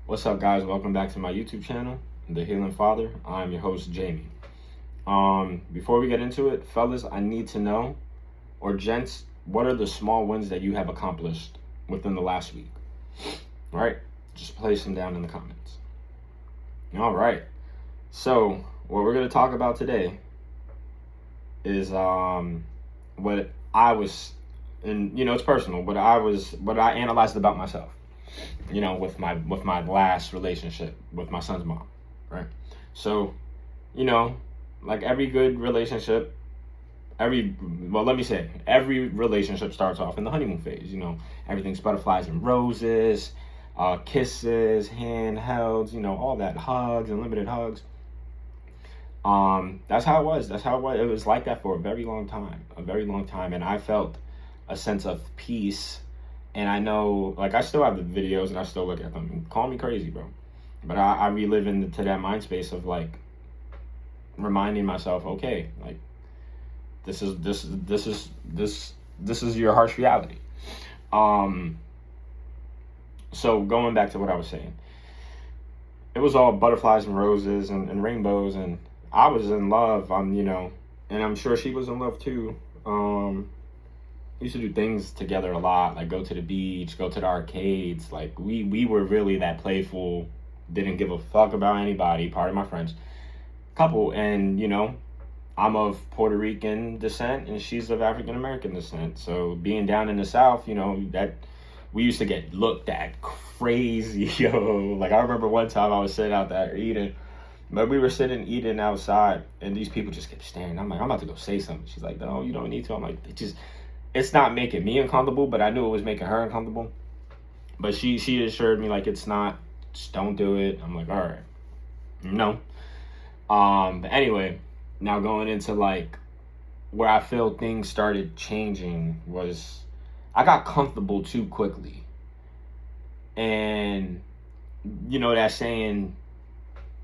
What's up, guys? Welcome back to my YouTube channel, The Healing Father. I'm your host, Jamie. Before we get into it, fellas, I need to know, or gents, what are the small wins that you have accomplished within the last week? All right, just place them down in the comments. All right, so what we're gonna talk about today is what I was, and it's personal, what I analyzed about myself. With my last relationship with my son's mom, right? So, like every good relationship, every relationship starts off in the honeymoon phase. Everything's butterflies and roses, kisses, handhelds, all that, hugs, unlimited hugs. That's how it was. It was like that for a very long time, and I felt a sense of peace. And I know, like, I still have the videos and I still look at them. Call me crazy, bro. But I relive into that mind space of, like, reminding myself, okay, like, this is your harsh reality. So going back to what I was saying, it was all butterflies and roses and rainbows, and I was in love. And I'm sure she was in love too. We used to do things together a lot, like go to the beach, go to the arcades. Like we were really that playful, didn't give a fuck about anybody, part of my friends couple. And I'm of Puerto Rican descent and she's of African American descent. So being down in the South, that we used to get looked at crazy, yo. Like I remember one time I was sitting out there eating, but we were sitting eating outside and these people just kept staring. I'm like, I'm about to go say something. She's like, no, you don't need to. I'm like, it's not making me uncomfortable, but I knew it was making her uncomfortable. But she assured me, like, it's not, just don't do it. I'm like, all right, no. But anyway, now going into, like, where I feel things started changing was I got comfortable too quickly. And that saying,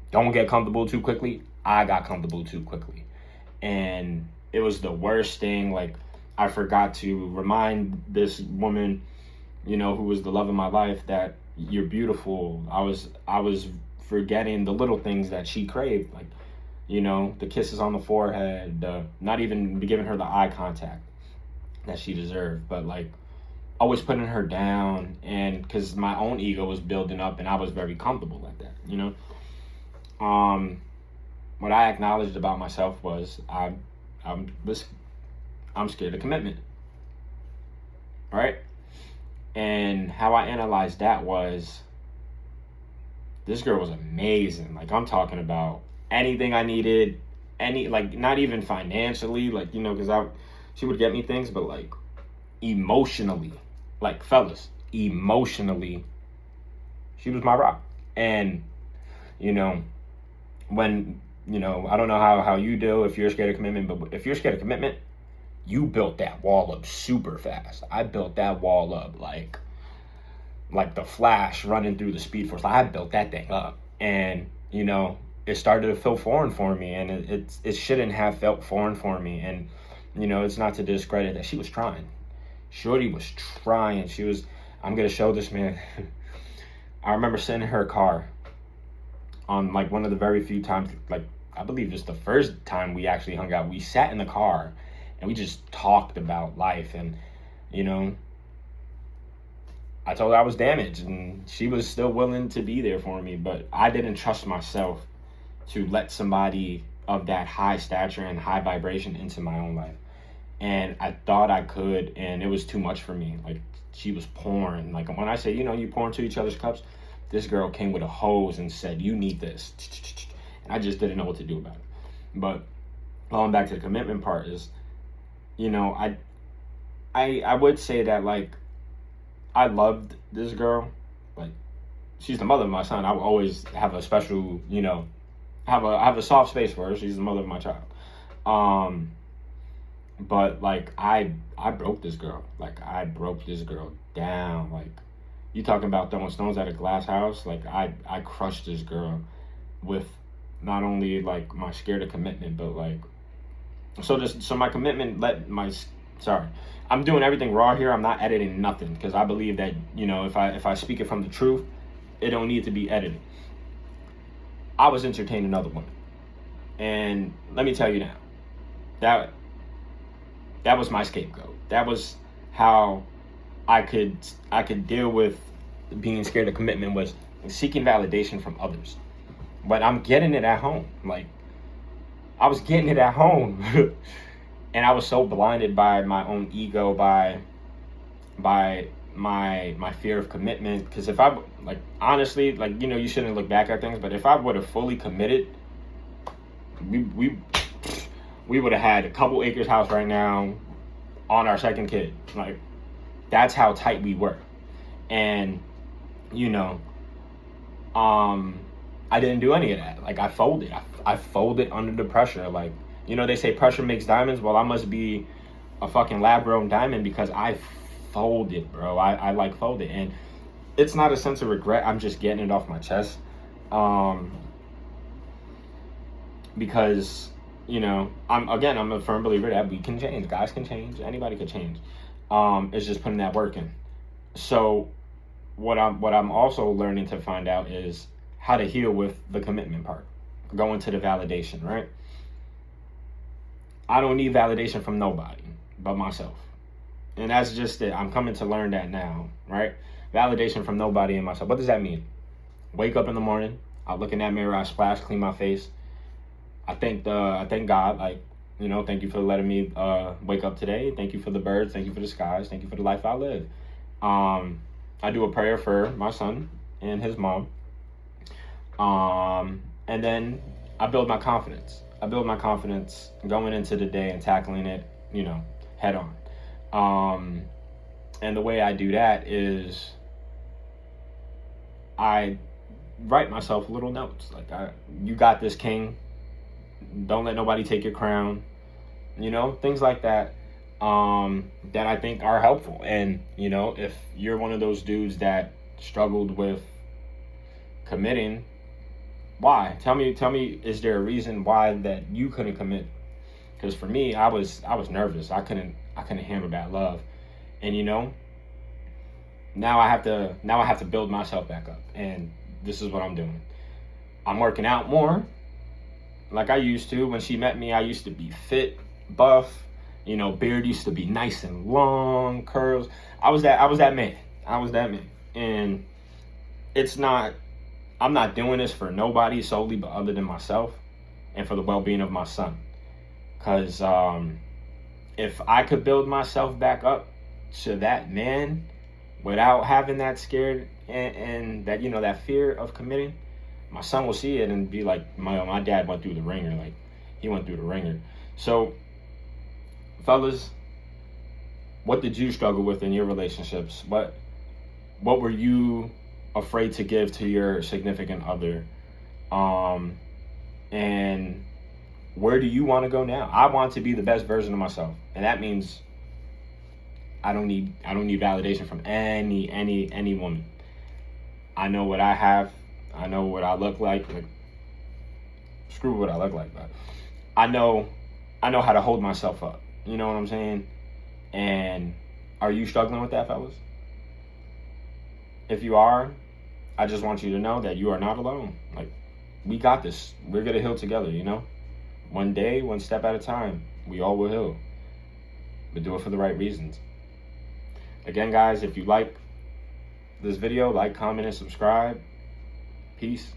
don't get comfortable too quickly. I got comfortable too quickly. And it was the worst thing. Like, I forgot to remind this woman, who was the love of my life, that you're beautiful. I was forgetting the little things that she craved, like, the kisses on the forehead, not even giving her the eye contact that she deserved, but like always putting her down. And because my own ego was building up and I was very comfortable like that, what I acknowledged about myself was I'm scared of commitment, right? And how I analyzed that was, this girl was amazing. Like, I'm talking about anything I needed, like, not even financially, like, because she would get me things, but like emotionally, like, fellas, emotionally, she was my rock. And, when, I don't know how you do if you're scared of commitment, but if you're scared of commitment, you built that wall up super fast. I built that wall up like the Flash running through the Speed Force. I built that thing up, and it started to feel foreign for me, and it shouldn't have felt foreign for me. And it's not to discredit that she was trying. Shorty was trying. I'm gonna show this, man. I remember sitting in her car on like one of the very few times, like I believe just the first time we actually hung out. We sat in the car and we just talked about life, and I told her I was damaged, and she was still willing to be there for me, but I didn't trust myself to let somebody of that high stature and high vibration into my own life. And I thought I could, and it was too much for me. Like, she was pouring. Like, when I say, you pour into each other's cups, this girl came with a hose and said, you need this. And I just didn't know what to do about it. But going back to the commitment part is, I would say that, like, I loved this girl. Like, she's the mother of my son. I will always have a special, have a soft space for her. She's the mother of my child. But like I broke this girl. Like, I broke this girl down. Like, you talking about throwing stones at a glass house? Like, I crushed this girl with not only like my scared of commitment, but like, so my commitment I'm doing everything raw here. I'm not editing nothing, because I believe that if I speak it from the truth, it don't need to be edited. I was entertaining other women. And let me tell you now, that was my scapegoat. That was how I could deal with being scared of commitment, was seeking validation from others. But I'm getting it at home. Like, I was getting it at home. And I was so blinded by my own ego, by my fear of commitment. Because if I, like, honestly, like, you know, you shouldn't look back at things, but if I would have fully committed, we would have had a couple acres house right now on our second kid. Like, that's how tight we were. And, you know, I didn't do any of that. Like, I folded. I folded under the pressure. Like, you know, they say pressure makes diamonds. Well, I must be a fucking lab-grown diamond because I folded, bro. I like folded. And it's not a sense of regret. I'm just getting it off my chest. Because, you know, I'm a firm believer that we can change. Guys can change. Anybody can change. It's just putting that work in. So what I'm also learning to find out is how to heal with the commitment part. Going to the validation, right? I don't need validation from nobody but myself. And that's just it. I'm coming to learn that now, right? Validation from nobody and myself. What does that mean? Wake up in the morning, I look in that mirror, I splash, clean my face. I thank God, like, you know, thank you for letting me wake up today. Thank you for the birds. Thank you for the skies. Thank you for the life I live. I do a prayer for my son and his mom. And then I build my confidence. I build my confidence going into the day and tackling it, you know, head on. And the way I do that is I write myself little notes. Like, you got this, king. Don't let nobody take your crown. You know, things like that, that I think are helpful. And, you know, if you're one of those dudes that struggled with committing, why? Tell me, is there a reason why that you couldn't commit? Because for me, I was nervous. I couldn't handle that love. And, you know, now I have to build myself back up. And this is what I'm doing. I'm working out more like I used to. When she met me, I used to be fit, buff, you know, beard used to be nice and long, curls. I was that man. And I'm not doing this for nobody solely but other than myself and for the well-being of my son. Because if I could build myself back up to that man without having that scared and that, you know, that fear of committing, my son will see it and be like, my dad went through the ringer. Like, he went through the ringer. So, fellas, what did you struggle with in your relationships? What were you afraid to give to your significant other? And where do you want to go now? I want to be the best version of myself. And that means I don't need validation from any woman. I know what I have. I know what I look like. Screw what I look like, but I know how to hold myself up. You know what I'm saying? And are you struggling with that, fellas? If you are, I just want you to know that you are not alone. Like, we got this. We're gonna heal together, you know? One day, one step at a time. We all will heal. But do it for the right reasons. Again, guys, if you like this video, like, comment, and subscribe. Peace.